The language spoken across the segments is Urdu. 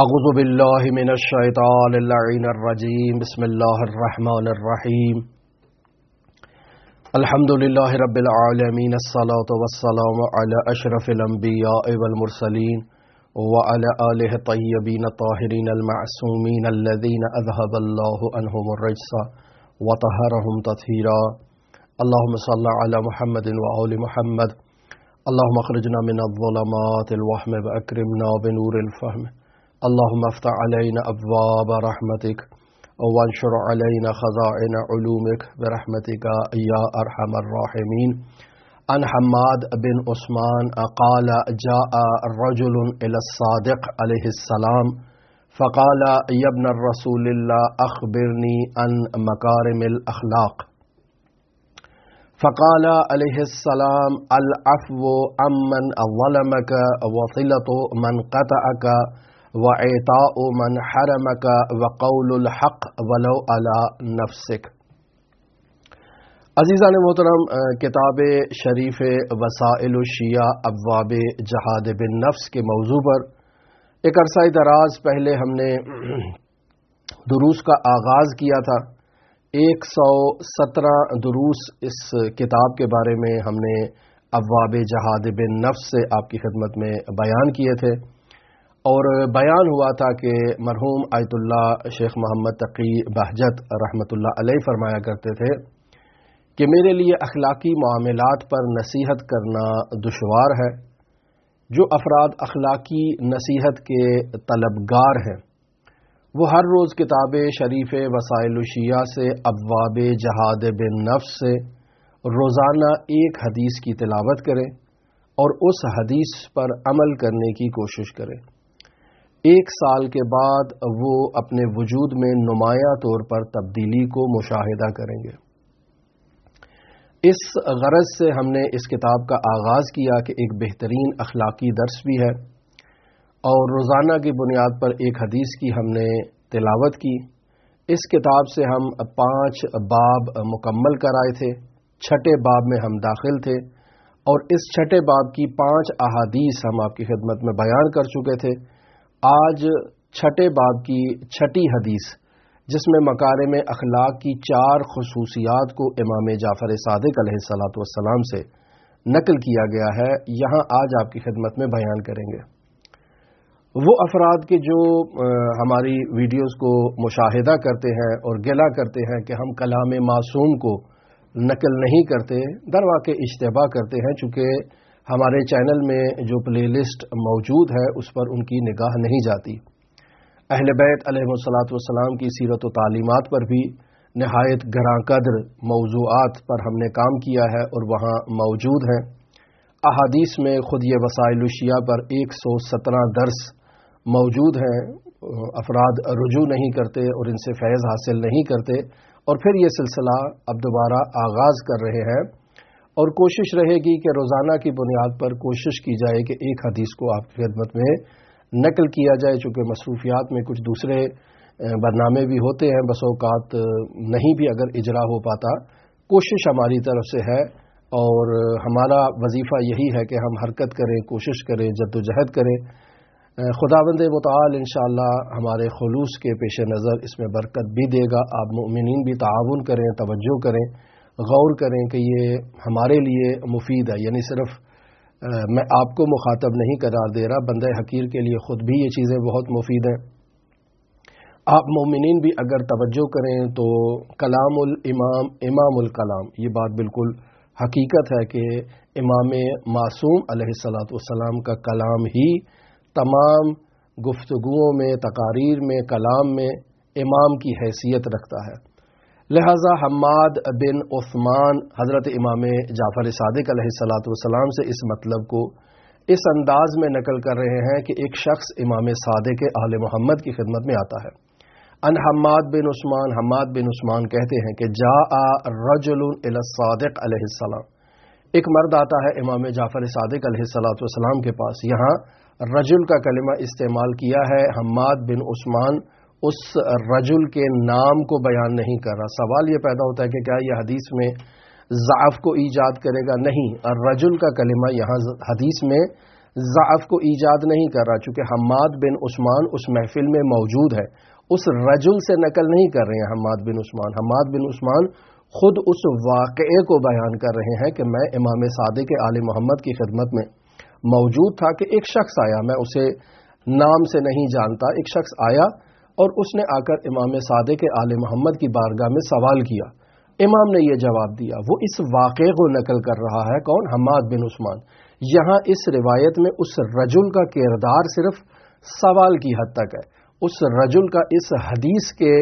اعوذ باللہ من الشیطان اللعین الرجیم بسم اللہ الرحمن الرحیم الحمد للہ رب العالمین الصلاة والسلام علی اشرف الانبیاء والمرسلین وعلی آلہ الطیبین الطاہرین المعصومین الذین اذهب اللہ عنہم الرجس وطہرہم تطہیرا اللہم صل علی محمد وآل محمد اللہم اخرجنا من الظلمات الوہم واکرمنا بنور الفہم اللهم افتح علينا أبواب رحمتك وانشر علينا خزائن علومك برحمتك يا أرحم الراحمين. عن حماد بن عثمان قال جاء رجل إلى الصادق عليه السلام فقال يا ابن الرسول الله أخبرني عن مكارم الأخلاق. فقال عليه السلام العفو عمن ظلمك وصلة من قطعك وَإِعْطَاءُ مَنْ حَرَمَكَ وَقَوْلُ الْحَقِّ وَلَوْ عَلَى نَفْسِكَ. عزیزان محترم، کتاب شریف وسائل الشیعہ ابواب جہاد بالنفس کے موضوع پر ایک عرصہ دراز پہلے ہم نے دروس کا آغاز کیا تھا. 117 دروس اس کتاب کے بارے میں ہم نے ابواب جہاد بالنفس سے آپ کی خدمت میں بیان کیے تھے، اور بیان ہوا تھا کہ مرحوم آیت اللہ شیخ محمد تقی بہجت رحمۃ اللہ علیہ فرمایا کرتے تھے کہ میرے لیے اخلاقی معاملات پر نصیحت کرنا دشوار ہے. جو افراد اخلاقی نصیحت کے طلبگار ہیں وہ ہر روز کتاب شریف وسائل الشیعہ سے ابواب جہاد بالنفس سے روزانہ ایک حدیث کی تلاوت کریں اور اس حدیث پر عمل کرنے کی کوشش کریں. 1 سال کے بعد وہ اپنے وجود میں نمایاں طور پر تبدیلی کو مشاہدہ کریں گے. اس غرض سے ہم نے اس کتاب کا آغاز کیا کہ ایک بہترین اخلاقی درس بھی ہے، اور روزانہ کی بنیاد پر ایک حدیث کی ہم نے تلاوت کی. اس کتاب سے ہم 5 باب مکمل کرائے تھے. 6 باب میں ہم داخل تھے، اور اس 6 باب کی 5 احادیث ہم آپ کی خدمت میں بیان کر چکے تھے. آج 6 باب کی 6 حدیث، جس میں مکارم اخلاق کی 4 خصوصیات کو امام جعفر صادق علیہ السلام سے نقل کیا گیا ہے، یہاں آج آپ کی خدمت میں بیان کریں گے. وہ افراد کے جو ہماری ویڈیوز کو مشاہدہ کرتے ہیں اور گلہ کرتے ہیں کہ ہم کلام معصوم کو نقل نہیں کرتے، در واقع اشتباہ کرتے ہیں، چونکہ ہمارے چینل میں جو پلے لسٹ موجود ہے اس پر ان کی نگاہ نہیں جاتی. اہل بیت علیہ السلام کی سیرت و تعلیمات پر بھی نہایت گراں قدر موضوعات پر ہم نے کام کیا ہے اور وہاں موجود ہیں. احادیث میں خود یہ وسائل الشیعہ پر 117 درس موجود ہیں. افراد رجوع نہیں کرتے اور ان سے فیض حاصل نہیں کرتے، اور پھر یہ سلسلہ اب دوبارہ آغاز کر رہے ہیں، اور کوشش رہے گی کہ روزانہ کی بنیاد پر کوشش کی جائے کہ ایک حدیث کو آپ کی خدمت میں نقل کیا جائے. چونکہ مصروفیات میں کچھ دوسرے برنامے بھی ہوتے ہیں، بس اوقات نہیں بھی اگر اجرا ہو پاتا. کوشش ہماری طرف سے ہے، اور ہمارا وظیفہ یہی ہے کہ ہم حرکت کریں، کوشش کریں، جد و جہد کریں. خداوند متعال انشاءاللہ ہمارے خلوص کے پیش نظر اس میں برکت بھی دے گا. آپ مومنین بھی تعاون کریں، توجہ کریں، غور کریں کہ یہ ہمارے لیے مفید ہے. یعنی صرف میں آپ کو مخاطب نہیں قرار دے رہا، بندہ حقیر کے لیے خود بھی یہ چیزیں بہت مفید ہیں. آپ مومنین بھی اگر توجہ کریں تو کلام الامام امام الکلام، یہ بات بالکل حقیقت ہے کہ امام معصوم علیہ السلام کا کلام ہی تمام گفتگوؤں میں، تقاریر میں، کلام میں امام کی حیثیت رکھتا ہے. لہذا حماد بن عثمان حضرت امام جعفر صادق علیہ السلام سے اس مطلب کو اس انداز میں نقل کر رہے ہیں کہ ایک شخص امام صادق آل محمد کی خدمت میں آتا ہے. ان حماد بن عثمان کہتے ہیں کہ جاء رجل الی الصادق علیہ السلام، ایک مرد آتا ہے امام جعفر صادق علیہ السلام کے پاس. یہاں رجل کا کلمہ استعمال کیا ہے. حماد بن عثمان اس رجل کے نام کو بیان نہیں کر رہا. سوال یہ پیدا ہوتا ہے کہ کیا یہ حدیث میں ضعف کو ایجاد کرے گا؟ نہیں، الرجل کا کلمہ یہاں حدیث میں ضعف کو ایجاد نہیں کر رہا، چونکہ حماد بن عثمان اس محفل میں موجود ہے، اس رجل سے نقل نہیں کر رہے ہیں حماد بن عثمان۔ حماد بن عثمان خود اس واقعے کو بیان کر رہے ہیں کہ میں امام صادق آل محمد کی خدمت میں موجود تھا کہ ایک شخص آیا، میں اسے نام سے نہیں جانتا، ایک شخص آیا اور اس نے آ کر امام صادق آل محمد کی بارگاہ میں سوال کیا، امام نے یہ جواب دیا۔ وہ اس واقعے کو نقل کر رہا ہے، کون؟ حماد بن عثمان۔ یہاں اس روایت میں اس رجل کا کردار صرف سوال کی حد تک ہے، اس رجل کا اس حدیث کے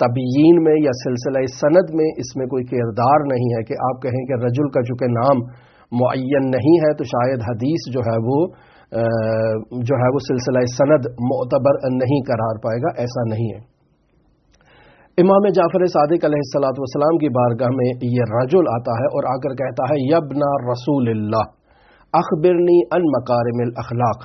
تبیین میں یا سلسلہ سند میں اس میں کوئی کردار نہیں ہے کہ آپ کہیں کہ رجل کا چونکہ نام معین نہیں ہے تو شاید حدیث جو ہے وہ سلسلہ سند معتبر نہیں قرار پائے گا، ایسا نہیں ہے۔ امام جعفر صادق علیہ الصلوۃ والسلام کی بارگاہ میں یہ رجل آتا ہے اور آ کر کہتا ہے یبن رسول اللہ اخبرنی ان مکارم الاخلاق،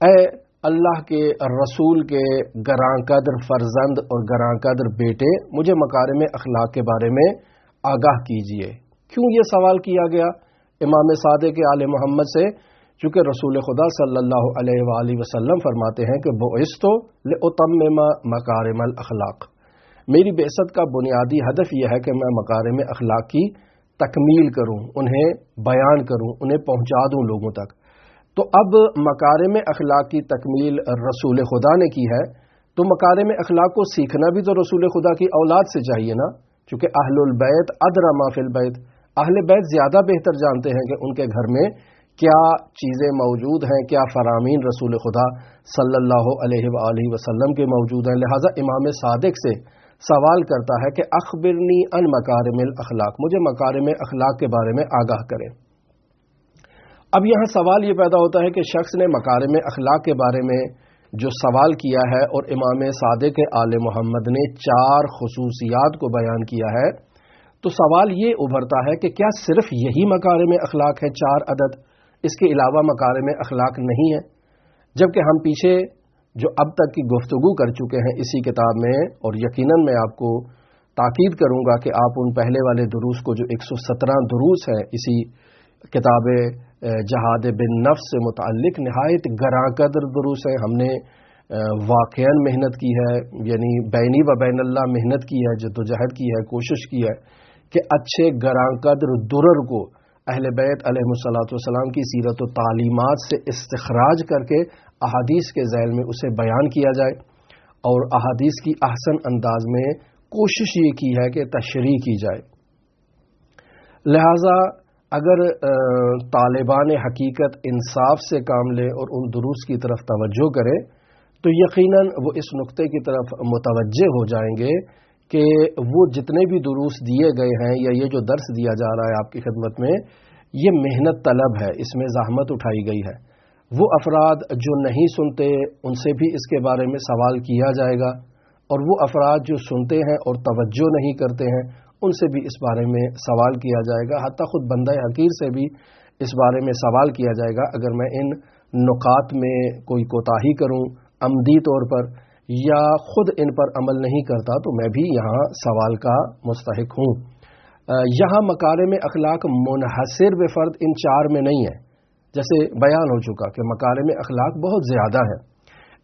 اے اللہ کے رسول کے گراں قدر فرزند اور گراں قدر بیٹے، مجھے مکارم اخلاق کے بارے میں آگاہ کیجئے۔ کیوں یہ سوال کیا گیا امام صادق آل محمد سے؟ چونکہ رسول خدا صلی اللہ علیہ وآلہ وسلم فرماتے ہیں کہ بعثت لأتمم مکارم الاخلاق، میری بعثت کا بنیادی ہدف یہ ہے کہ میں مکارم اخلاق کی تکمیل کروں، انہیں بیان کروں، انہیں پہنچا دوں لوگوں تک۔ تو اب مکارم اخلاق کی تکمیل رسول خدا نے کی ہے، تو مکارم اخلاق کو سیکھنا بھی تو رسول خدا کی اولاد سے چاہیے نا، چونکہ اہل البیت ادری ما فی البیت، اہل بیت زیادہ بہتر جانتے ہیں کہ ان کے گھر میں کیا چیزیں موجود ہیں، کیا فرامین رسول خدا صلی اللہ علیہ وآلہ وسلم کے موجود ہیں۔ لہٰذا امام صادق سے سوال کرتا ہے کہ اخبرنی ان مکارم الاخلاق، مجھے مکارم اخلاق کے بارے میں آگاہ کریں۔ اب یہاں سوال یہ پیدا ہوتا ہے کہ شخص نے مکارم اخلاق کے بارے میں جو سوال کیا ہے اور امام صادق آل محمد نے 4 خصوصیات کو بیان کیا ہے، تو سوال یہ ابھرتا ہے کہ کیا صرف یہی مکارم اخلاق ہے 4 عدد، اس کے علاوہ مکارم اخلاق نہیں ہے؟ جبکہ ہم پیچھے جو اب تک کی گفتگو کر چکے ہیں اسی کتاب میں، اور یقیناً میں آپ کو تاکید کروں گا کہ آپ ان پہلے والے دروس کو جو 117 دروس ہیں اسی کتاب جہاد بن نفس سے متعلق، نہایت گراں قدر دروس ہیں، ہم نے واقعاً محنت کی ہے، یعنی بینی و بین اللہ محنت کی ہے، جدوجہد کی ہے، کوشش کی ہے کہ اچھے گراں قدر درر کو اہل بیت علیہ الصلوۃ والسلام کی سیرت و تعلیمات سے استخراج کر کے احادیث کے ذیل میں اسے بیان کیا جائے، اور احادیث کی احسن انداز میں کوشش یہ کی ہے کہ تشریح کی جائے۔ لہٰذا اگر طالبان حقیقت انصاف سے کام لے اور ان دروس کی طرف توجہ کرے تو یقیناً وہ اس نقطے کی طرف متوجہ ہو جائیں گے کہ وہ جتنے بھی دروس دیے گئے ہیں یا یہ جو درس دیا جا رہا ہے آپ کی خدمت میں، یہ محنت طلب ہے، اس میں زحمت اٹھائی گئی ہے۔ وہ افراد جو نہیں سنتے ان سے بھی اس کے بارے میں سوال کیا جائے گا، اور وہ افراد جو سنتے ہیں اور توجہ نہیں کرتے ہیں ان سے بھی اس بارے میں سوال کیا جائے گا، حتیٰ خود بندہ حقیر سے بھی اس بارے میں سوال کیا جائے گا۔ اگر میں ان نکات میں کوئی کوتاہی کروں عمدی طور پر یا خود ان پر عمل نہیں کرتا تو میں بھی یہاں سوال کا مستحق ہوں۔ یہاں مکارم اخلاق منحصر بفرد ان 4 میں نہیں ہے، جیسے بیان ہو چکا کہ مکارم اخلاق بہت زیادہ ہے۔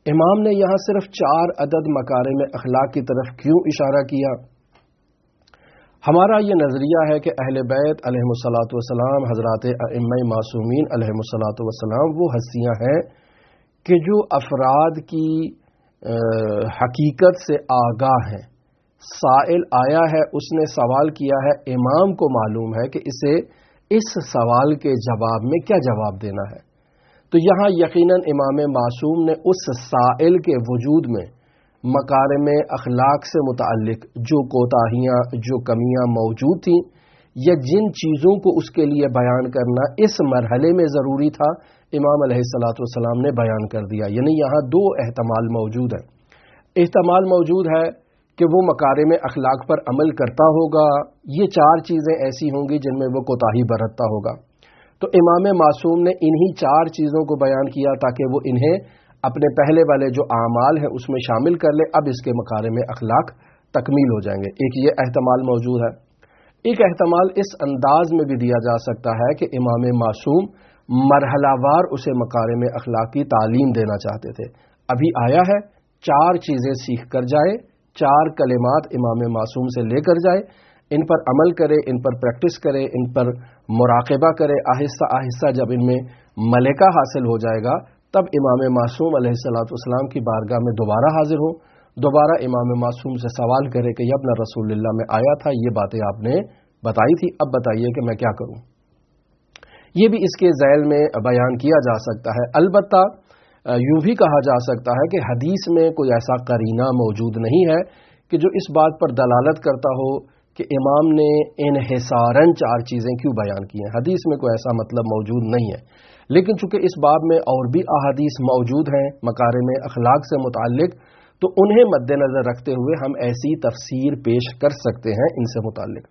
امام نے یہاں صرف 4 عدد مکارم اخلاق کی طرف کیوں اشارہ کیا؟ ہمارا یہ نظریہ ہے کہ اہل بیت علیہ الصلوۃ والسلام، حضرات ائمہ معصومین علیہ الصلوۃ والسلام وہ ہستیاں ہیں کہ جو افراد کی حقیقت سے آگاہ ہیں۔ سائل آیا ہے، اس نے سوال کیا ہے، امام کو معلوم ہے کہ اسے اس سوال کے جواب میں کیا جواب دینا ہے، تو یہاں یقیناً امام معصوم نے اس سائل کے وجود میں مکارم اخلاق سے متعلق جو کوتاہیاں، جو کمیاں موجود تھیں یا جن چیزوں کو اس کے لیے بیان کرنا اس مرحلے میں ضروری تھا، امام علیہ الصلوۃ والسلام نے بیان کر دیا۔ یعنی یہاں 2 احتمال موجود ہیں۔ احتمال موجود ہے کہ وہ مکارم اخلاق پر عمل کرتا ہوگا، یہ 4 چیزیں ایسی ہوں گی جن میں وہ کوتاہی برتتا ہوگا، تو امام معصوم نے انہی 4 چیزوں کو بیان کیا تاکہ وہ انہیں اپنے پہلے والے جو اعمال ہیں اس میں شامل کر لے، اب اس کے مکارم اخلاق تکمیل ہو جائیں گے۔ ایک یہ احتمال موجود ہے۔ ایک احتمال اس انداز میں بھی دیا جا سکتا ہے کہ امام معصوم مرحلہ وار اسے مکارم اخلاق کی تعلیم دینا چاہتے تھے۔ ابھی آیا ہے 4 چیزیں سیکھ کر جائے، 4 کلمات امام معصوم سے لے کر جائے، ان پر عمل کرے، ان پر پریکٹس کرے، ان پر مراقبہ کرے، آہستہ آہستہ جب ان میں ملکہ حاصل ہو جائے گا تب امام معصوم علیہ الصلوۃ والسلام کی بارگاہ میں دوبارہ حاضر ہو، دوبارہ امام معصوم سے سوال کرے کہ یا ابن رسول اللہ میں آیا تھا، یہ باتیں آپ نے بتائی تھی، اب بتائیے کہ میں کیا کروں۔ یہ بھی اس کے ذیل میں بیان کیا جا سکتا ہے۔ البتہ یوں بھی کہا جا سکتا ہے کہ حدیث میں کوئی ایسا قرینہ موجود نہیں ہے کہ جو اس بات پر دلالت کرتا ہو کہ امام نے انحصاراً 4 چیزیں کیوں بیان کی ہیں۔ حدیث میں کوئی ایسا مطلب موجود نہیں ہے، لیکن چونکہ اس باب میں اور بھی احادیث موجود ہیں مکارم اخلاق سے متعلق، تو انہیں مد نظر رکھتے ہوئے ہم ایسی تفسیر پیش کر سکتے ہیں ان سے متعلق۔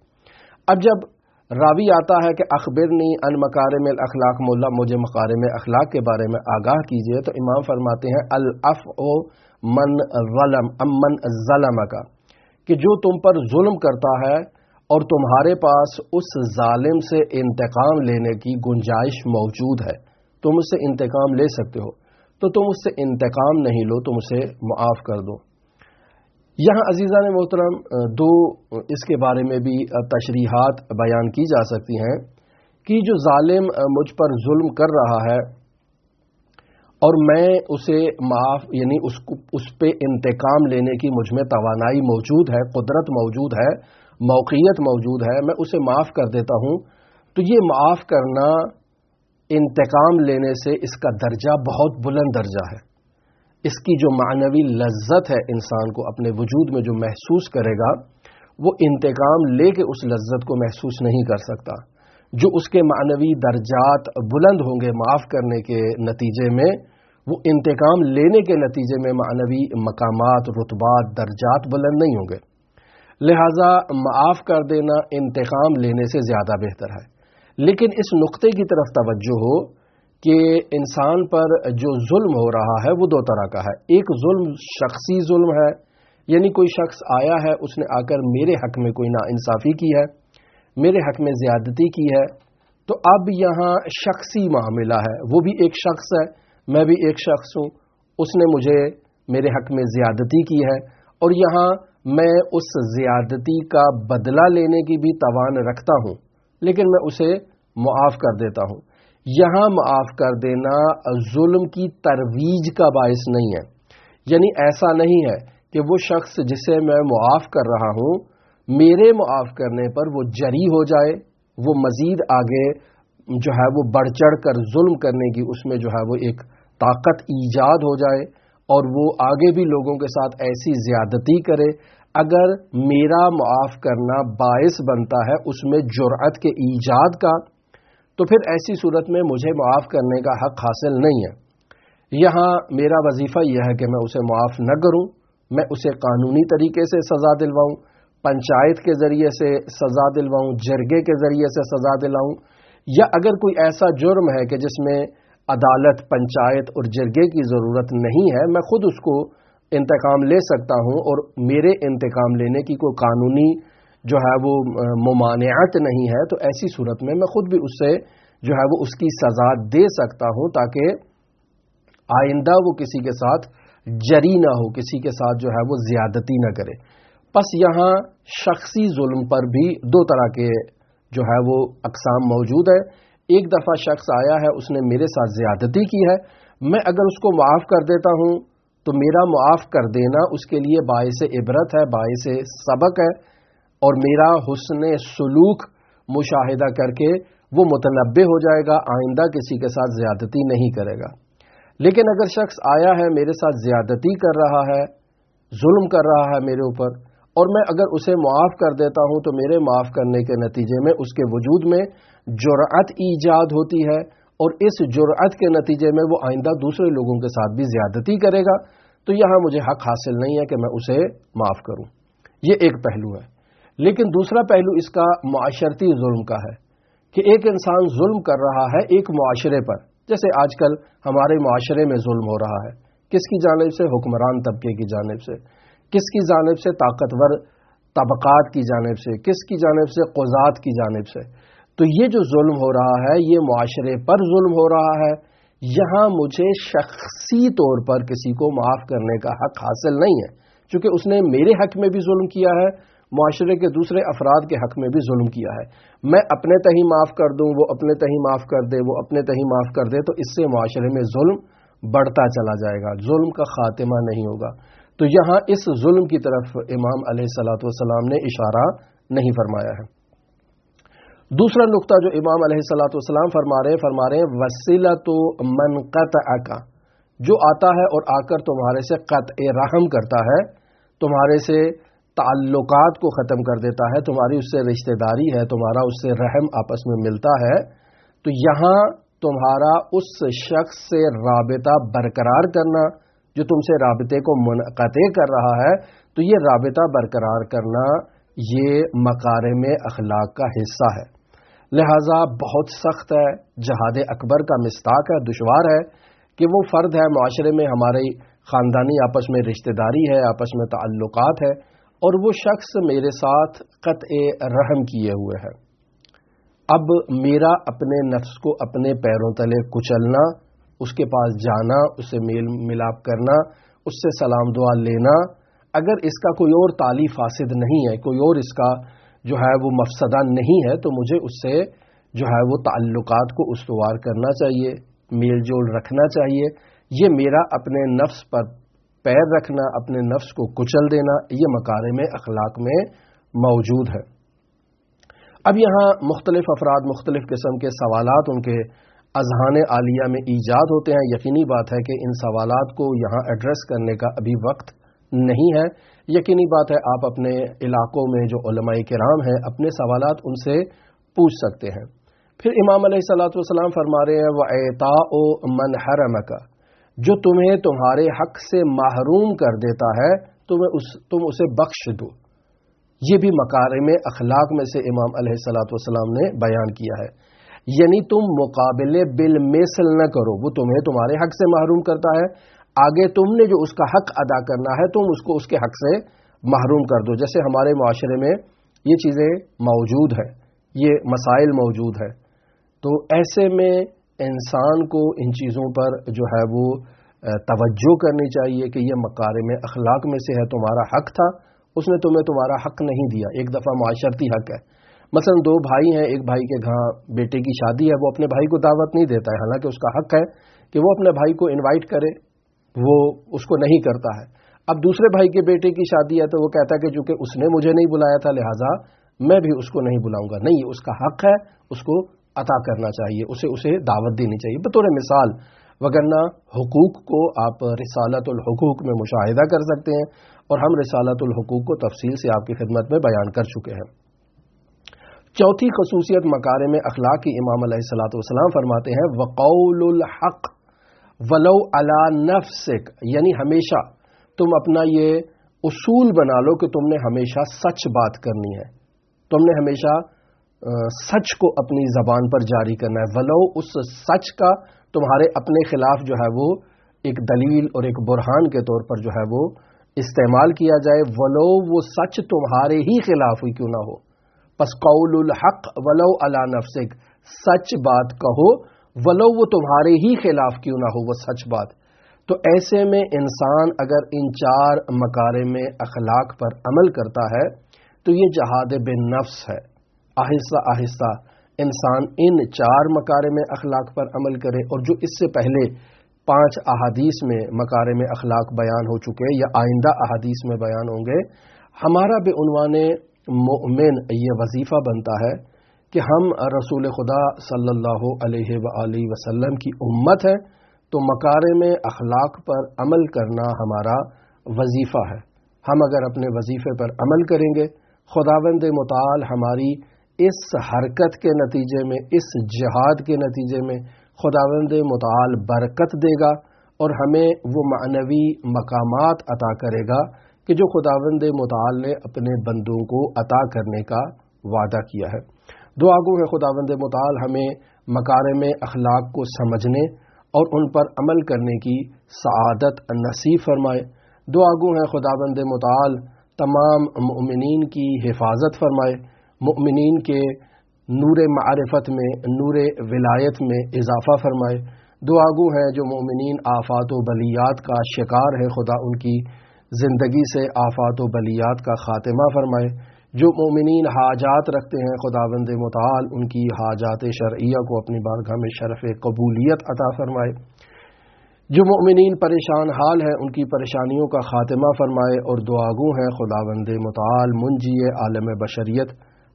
اب جب راوی آتا ہے کہ اخبرنی ان مکارم الاخلاق، مولا مجھے مکارم اخلاق کے بارے میں آگاہ کیجئے، تو امام فرماتے ہیں العفو من ظلم امن ظلم کا، کہ جو تم پر ظلم کرتا ہے اور تمہارے پاس اس ظالم سے انتقام لینے کی گنجائش موجود ہے، تم اس سے انتقام لے سکتے ہو، تو تم اس سے انتقام نہیں لو، تم اسے معاف کر دو۔ یہاں عزیزان محترم 2 اس کے بارے میں بھی تشریحات بیان کی جا سکتی ہیں کہ جو ظالم مجھ پر ظلم کر رہا ہے اور میں اسے معاف، یعنی اس پہ انتقام لینے کی مجھ میں توانائی موجود ہے، قدرت موجود ہے، موقعیت موجود ہے، میں اسے معاف کر دیتا ہوں، تو یہ معاف کرنا انتقام لینے سے اس کا درجہ بہت بلند درجہ ہے۔ اس کی جو معنوی لذت ہے انسان کو اپنے وجود میں جو محسوس کرے گا، وہ انتقام لے کے اس لذت کو محسوس نہیں کر سکتا۔ جو اس کے معنوی درجات بلند ہوں گے معاف کرنے کے نتیجے میں، وہ انتقام لینے کے نتیجے میں معنوی مقامات، رتبات، درجات بلند نہیں ہوں گے۔ لہٰذا معاف کر دینا انتقام لینے سے زیادہ بہتر ہے۔ لیکن اس نقطے کی طرف توجہ ہو کہ انسان پر جو ظلم ہو رہا ہے وہ 2 طرح کا ہے۔ ایک ظلم شخصی ظلم ہے، یعنی کوئی شخص آیا ہے، اس نے آ کر میرے حق میں کوئی ناانصافی کی ہے، میرے حق میں زیادتی کی ہے، تو اب یہاں شخصی معاملہ ہے، وہ بھی ایک شخص ہے، میں بھی ایک شخص ہوں، اس نے مجھے میرے حق میں زیادتی کی ہے، اور یہاں میں اس زیادتی کا بدلہ لینے کی بھی توان رکھتا ہوں، لیکن میں اسے معاف کر دیتا ہوں۔ یہاں معاف کر دینا ظلم کی ترویج کا باعث نہیں ہے، یعنی ایسا نہیں ہے کہ وہ شخص جسے میں معاف کر رہا ہوں، میرے معاف کرنے پر وہ جری ہو جائے، وہ مزید آگے جو ہے وہ بڑھ چڑھ کر ظلم کرنے کی اس میں جو ہے وہ ایک طاقت ایجاد ہو جائے، اور وہ آگے بھی لوگوں کے ساتھ ایسی زیادتی کرے۔ اگر میرا معاف کرنا باعث بنتا ہے اس میں جرأت کے ایجاد کا، تو پھر ایسی صورت میں مجھے معاف کرنے کا حق حاصل نہیں ہے۔ یہاں میرا وظیفہ یہ ہے کہ میں اسے معاف نہ کروں، میں اسے قانونی طریقے سے سزا دلواؤں، پنچایت کے ذریعے سے سزا دلواؤں، جرگے کے ذریعے سے سزا دلاؤں، یا اگر کوئی ایسا جرم ہے کہ جس میں عدالت، پنچایت اور جرگے کی ضرورت نہیں ہے، میں خود اس کو انتقام لے سکتا ہوں، اور میرے انتقام لینے کی کوئی قانونی جو ہے وہ ممانعت نہیں ہے، تو ایسی صورت میں میں خود بھی اس سے جو ہے وہ اس کی سزا دے سکتا ہوں، تاکہ آئندہ وہ کسی کے ساتھ جری نہ ہو، کسی کے ساتھ جو ہے وہ زیادتی نہ کرے۔ پس یہاں شخصی ظلم پر بھی 2 طرح کے جو ہے وہ اقسام موجود ہے۔ ایک دفعہ شخص آیا ہے، اس نے میرے ساتھ زیادتی کی ہے، میں اگر اس کو معاف کر دیتا ہوں تو میرا معاف کر دینا اس کے لیے باعث عبرت ہے، باعث سبق ہے، اور میرا حسن سلوک مشاہدہ کر کے وہ متنبع ہو جائے گا، آئندہ کسی کے ساتھ زیادتی نہیں کرے گا۔ لیکن اگر شخص آیا ہے، میرے ساتھ زیادتی کر رہا ہے، ظلم کر رہا ہے میرے اوپر، اور میں اگر اسے معاف کر دیتا ہوں تو میرے معاف کرنے کے نتیجے میں اس کے وجود میں جرأت ایجاد ہوتی ہے، اور اس جرأت کے نتیجے میں وہ آئندہ دوسرے لوگوں کے ساتھ بھی زیادتی کرے گا، تو یہاں مجھے حق حاصل نہیں ہے کہ میں اسے معاف کروں۔ یہ ایک پہلو ہے۔ لیکن دوسرا پہلو اس کا معاشرتی ظلم کا ہے کہ ایک انسان ظلم کر رہا ہے ایک معاشرے پر، جیسے آج کل ہمارے معاشرے میں ظلم ہو رہا ہے، کس کی جانب سے؟ حکمران طبقے کی جانب سے، کس کی جانب سے؟ طاقتور طبقات کی جانب سے، کس کی جانب سے؟ قضات کی جانب سے۔ تو یہ جو ظلم ہو رہا ہے یہ معاشرے پر ظلم ہو رہا ہے. یہاں مجھے شخصی طور پر کسی کو معاف کرنے کا حق حاصل نہیں ہے، چونکہ اس نے میرے حق میں بھی ظلم کیا ہے، معاشرے کے دوسرے افراد کے حق میں بھی ظلم کیا ہے. میں اپنے تہی معاف کر دوں، وہ اپنے تہی معاف کر دے، وہ اپنے تہی معاف کر دے، تو اس سے معاشرے میں ظلم بڑھتا چلا جائے گا، ظلم کا خاتمہ نہیں ہوگا. تو یہاں اس ظلم کی طرف امام علیہ الصلوۃ والسلام نے اشارہ نہیں فرمایا ہے. دوسرا نقطہ جو امام علیہ الصلوۃ والسلام فرما رہے ہیں وصلۃ من قطعک، جو آتا ہے اور آ کر تمہارے سے قطع رحم کرتا ہے، تمہارے سے تعلقات کو ختم کر دیتا ہے، تمہاری اس سے رشتہ داری ہے، تمہارا اس سے رحم آپس میں ملتا ہے، تو یہاں تمہارا اس شخص سے رابطہ برقرار کرنا جو تم سے رابطے کو منقطع کر رہا ہے، تو یہ رابطہ برقرار کرنا یہ مکارم اخلاق کا حصہ ہے. لہٰذا بہت سخت ہے، جہاد اکبر کا مصداق ہے، دشوار ہے کہ وہ فرد ہے معاشرے میں، ہماری خاندانی آپس میں رشتہ داری ہے، آپس میں تعلقات ہے، اور وہ شخص میرے ساتھ قطع رحم کیے ہوئے ہے. اب میرا اپنے نفس کو اپنے پیروں تلے کچلنا، اس کے پاس جانا، اسے میل ملاپ کرنا، اس سے سلام دعا لینا، اگر اس کا کوئی اور تالی فاسد نہیں ہے، کوئی اور اس کا جو ہے وہ مفسدہ نہیں ہے، تو مجھے اس سے جو ہے وہ تعلقات کو استوار کرنا چاہیے، میل جول رکھنا چاہیے. یہ میرا اپنے نفس پر پیر رکھنا، اپنے نفس کو کچل دینا، یہ مکارم اخلاق میں موجود ہے. اب یہاں مختلف افراد مختلف قسم کے سوالات ان کے اذہان عالیہ میں ایجاد ہوتے ہیں. یقینی بات ہے کہ ان سوالات کو یہاں ایڈریس کرنے کا ابھی وقت نہیں ہے. یقینی بات ہے آپ اپنے علاقوں میں جو علماء کرام ہیں اپنے سوالات ان سے پوچھ سکتے ہیں. پھر امام علیہ الصلوۃ والسلام فرما رہے ہیں وَإِعْطَاءُ مَنْ حَرَمَكَ، جو تمہیں تمہارے حق سے محروم کر دیتا ہے تم اسے بخش دو. یہ بھی مکارم اخلاق میں سے امام علیہ الصلوۃ والسلام نے بیان کیا ہے. یعنی تم مقابلے بالمثل نہ کرو، وہ تمہیں تمہارے حق سے محروم کرتا ہے، آگے تم نے جو اس کا حق ادا کرنا ہے تم اس کو اس کے حق سے محروم کر دو. جیسے ہمارے معاشرے میں یہ چیزیں موجود ہیں، یہ مسائل موجود ہیں، تو ایسے میں انسان کو ان چیزوں پر جو ہے وہ توجہ کرنی چاہیے کہ یہ مکارم اخلاق میں سے ہے. تمہارا حق تھا، اس نے تمہیں تمہارا حق نہیں دیا. ایک دفعہ معاشرتی حق ہے، مثلا دو بھائی ہیں، ایک بھائی کے گھر بیٹے کی شادی ہے، وہ اپنے بھائی کو دعوت نہیں دیتا ہے، حالانکہ اس کا حق ہے کہ وہ اپنے بھائی کو انوائٹ کرے، وہ اس کو نہیں کرتا ہے. اب دوسرے بھائی کے بیٹے کی شادی ہے تو وہ کہتا ہے کہ چونکہ اس نے مجھے نہیں بلایا تھا لہٰذا میں بھی اس کو نہیں بلاؤں گا. نہیں، اس کا حق ہے، اس کو عطا کرنا چاہیے، اسے دعوت دینی چاہیے بطور مثال. وگرنہ حقوق کو آپ رسالۃ الحقوق میں مشاہدہ کر سکتے ہیں، اور ہم رسالۃ الحقوق کو تفصیل سے آپ کی خدمت میں بیان کر چکے ہیں. چوتھی خصوصیت مکارم اخلاق کی امام علیہ الصلوۃ والسلام فرماتے ہیں وقول الحق ولو علی نفسک، یعنی ہمیشہ تم اپنا یہ اصول بنا لو کہ تم نے ہمیشہ سچ بات کرنی ہے، تم نے ہمیشہ سچ کو اپنی زبان پر جاری کرنا ہے، ولو اس سچ کا تمہارے اپنے خلاف جو ہے وہ ایک دلیل اور ایک برہان کے طور پر جو ہے وہ استعمال کیا جائے، ولو وہ سچ تمہارے ہی خلاف ہی کیوں نہ ہو. پس قول الحق ولو علی نفسک، سچ بات کہو ولو وہ تمہارے ہی خلاف کیوں نہ ہو وہ سچ بات. تو ایسے میں انسان اگر ان چار مکارم اخلاق پر عمل کرتا ہے تو یہ جہاد بالنفس ہے. آہستہ آہستہ انسان ان چار مکارم اخلاق پر عمل کرے، اور جو اس سے پہلے 5 احادیث میں مکارم اخلاق بیان ہو چکے یا آئندہ احادیث میں بیان ہوں گے، ہمارا بے عنوان مومن یہ وظیفہ بنتا ہے کہ ہم رسول خدا صلی اللہ علیہ وآلہ وسلم کی امت ہے، تو مکارم اخلاق پر عمل کرنا ہمارا وظیفہ ہے. ہم اگر اپنے وظیفے پر عمل کریں گے، خداوند متعال ہماری اس حرکت کے نتیجے میں، اس جہاد کے نتیجے میں خداوند متعال برکت دے گا اور ہمیں وہ معنوی مقامات عطا کرے گا کہ جو خداوند متعال نے اپنے بندوں کو عطا کرنے کا وعدہ کیا ہے. دعا گو ہے خداوند متعال ہمیں مکارم اخلاق کو سمجھنے اور ان پر عمل کرنے کی سعادت نصیب فرمائے. دعا گو ہے خداوند متعال تمام مؤمنین کی حفاظت فرمائے، مؤمنین کے نور معرفت میں، نور ولایت میں اضافہ فرمائے۔ دعا گو ہیں جو مومنین آفات و بلیات کا شکار ہے، خدا ان کی زندگی سے آفات و بلیات کا خاتمہ فرمائے۔ جو مومنین حاجات رکھتے ہیں، خداوند متعال ان کی حاجات شرعیہ کو اپنی بارگاہ میں شرف قبولیت عطا فرمائے۔ جو مومنین پریشان حال ہیں، ان کی پریشانیوں کا خاتمہ فرمائے، اور دعا گو ہیں خداوند متعال منجی عالم بشریت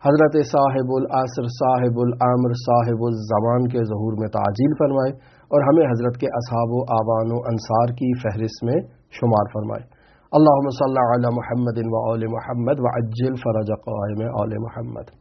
حضرت صاحب العصر، صاحب الامر، صاحب الزمان کے ظہور میں تعجیل فرمائے، اور ہمیں حضرت کے اصحاب و آبان و انصار کی فہرست میں شمار فرمائے۔ اللہم صلی علی محمد و آل محمد وعجل فرج قائم آل محمد۔